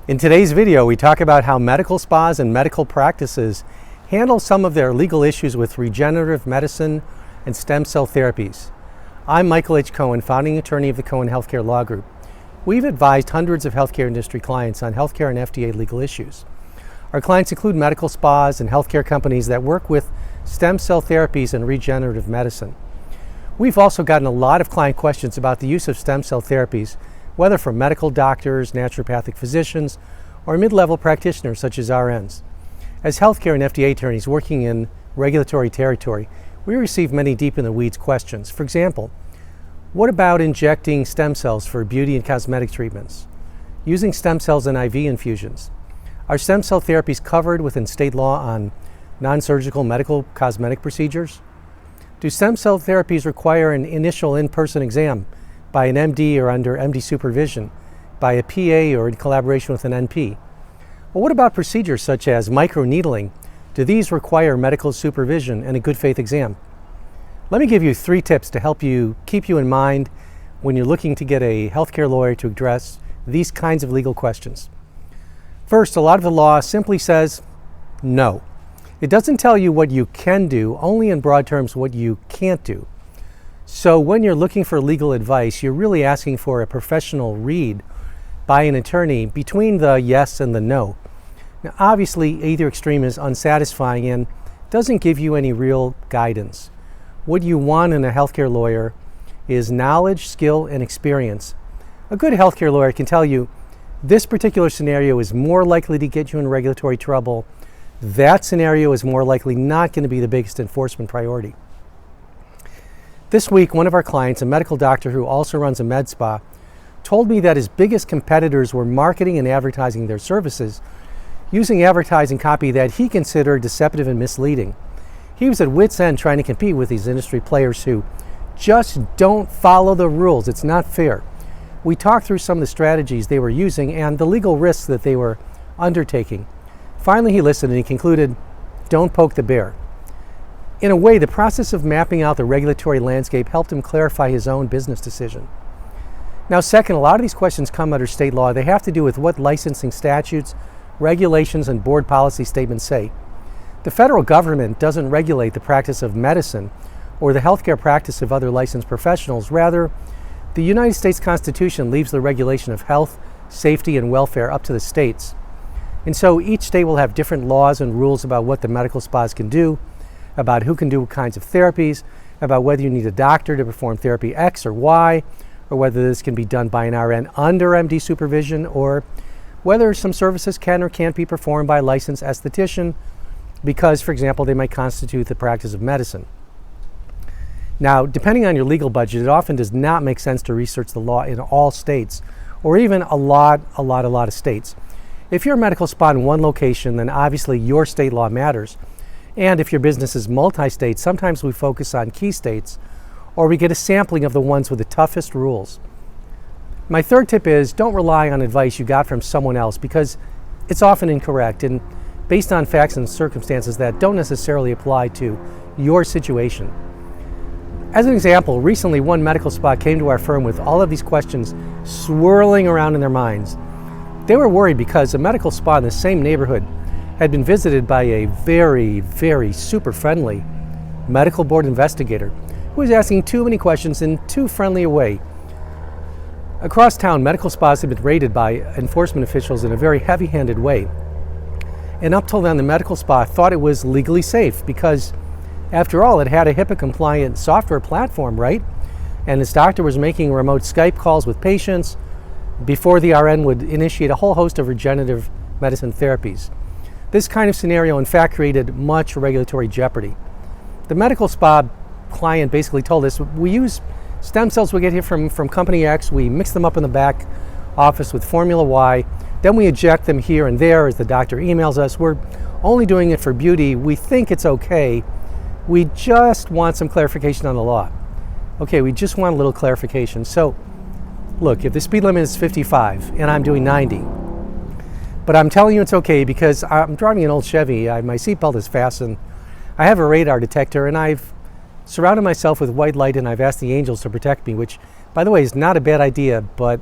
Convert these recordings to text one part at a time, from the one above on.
In today's video, we talk about how medical spas and medical practices handle some of their legal issues with regenerative medicine and stem cell therapies. I'm Michael H. Cohen, founding attorney of the Cohen Healthcare Law Group. We've advised hundreds of healthcare industry clients on healthcare and FDA legal issues. Our clients include medical spas and healthcare companies that work with stem cell therapies and regenerative medicine. We've also gotten a lot of client questions about the use of stem cell therapies, whether from medical doctors, naturopathic physicians, or mid-level practitioners such as RNs. As healthcare and FDA attorneys working in regulatory territory, we receive many deep-in-the-weeds questions. For example, what about injecting stem cells for beauty and cosmetic treatments? Using stem cells in IV infusions? Are stem cell therapies covered within state law on non-surgical medical cosmetic procedures? Do stem cell therapies require an initial in-person exam by an MD or under MD supervision, by a PA or in collaboration with an NP? Well, what about procedures such as microneedling? Do these require medical supervision and a good faith exam? Let me give you 3 tips to help you keep you in mind when you're looking to get a healthcare lawyer to address these kinds of legal questions. First, a lot of the law simply says no. It doesn't tell you what you can do, only in broad terms what you can't do. So when you're looking for legal advice, you're really asking for a professional read by an attorney between the yes and the no. Now, obviously, either extreme is unsatisfying and doesn't give you any real guidance. What you want in a healthcare lawyer is knowledge, skill, and experience. A good healthcare lawyer can tell you this particular scenario is more likely to get you in regulatory trouble. That scenario is more likely not going to be the biggest enforcement priority. This week, one of our clients, a medical doctor who also runs a med spa, told me that his biggest competitors were marketing and advertising their services using advertising copy that he considered deceptive and misleading. He was at wit's end trying to compete with these industry players who just don't follow the rules. It's not fair. We talked through some of the strategies they were using and the legal risks that they were undertaking. Finally, he listened and he concluded, don't poke the bear. In a way, the process of mapping out the regulatory landscape helped him clarify his own business decision. Now, second, a lot of these questions come under state law. They have to do with what licensing statutes, regulations, and board policy statements say. The federal government doesn't regulate the practice of medicine or the healthcare practice of other licensed professionals. Rather, the United States Constitution leaves the regulation of health, safety, and welfare up to the states. And so each state will have different laws and rules about what the medical spas can do, about who can do what kinds of therapies, about whether you need a doctor to perform therapy X or Y, or whether this can be done by an RN under MD supervision, or whether some services can or can't be performed by a licensed esthetician because, for example, they might constitute the practice of medicine. Now, depending on your legal budget, it often does not make sense to research the law in all states, or even a lot of states. If you're a medical spa in one location, then obviously your state law matters. And if your business is multi-state, sometimes we focus on key states, or we get a sampling of the ones with the toughest rules. My third tip is don't rely on advice you got from someone else because it's often incorrect and based on facts and circumstances that don't necessarily apply to your situation. As an example, recently one medical spa came to our firm with all of these questions swirling around in their minds. They were worried because a medical spa in the same neighborhood had been visited by a very super friendly medical board investigator who was asking too many questions in too friendly a way. Across town, medical spas had been raided by enforcement officials in a very heavy-handed way. And up till then, the medical spa thought it was legally safe because, after all, it had a HIPAA-compliant software platform, right? And its doctor was making remote Skype calls with patients before the RN would initiate a whole host of regenerative medicine therapies. This kind of scenario, in fact, created much regulatory jeopardy. The medical spa client basically told us, we use stem cells we get here from company X, we mix them up in the back office with formula Y, then we inject them here and there as the doctor emails us. We're only doing it for beauty. We think it's okay. We just want some clarification on the law. Okay, we just want a little clarification. So, look, if the speed limit is 55 and I'm doing 90, but I'm telling you it's okay because I'm driving an old Chevy, my seatbelt is fastened, I have a radar detector, and I've surrounded myself with white light and I've asked the angels to protect me, which, by the way, is not a bad idea, but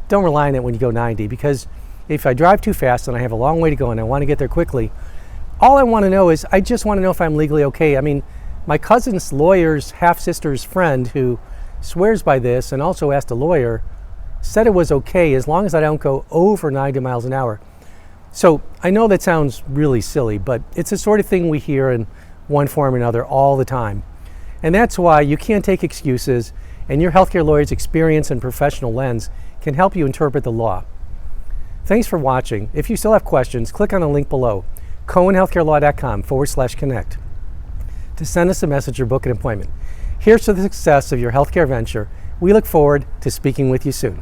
don't rely on it when you go 90, because if I drive too fast and I have a long way to go and I want to get there quickly, all I want to know is, I just want to know if I'm legally okay. I mean, my cousin's lawyer's half-sister's friend, who swears by this and also asked a lawyer, said it was okay as long as I don't go over 90 miles an hour. So I know that sounds really silly, but it's the sort of thing we hear in one form or another all the time. And that's why you can't take excuses, and your healthcare lawyer's experience and professional lens can help you interpret the law. Thanks for watching. If you still have questions, click on the link below, cohenhealthcarelaw.com/connect, to send us a message or book an appointment. Here's to the success of your healthcare venture. We look forward to speaking with you soon.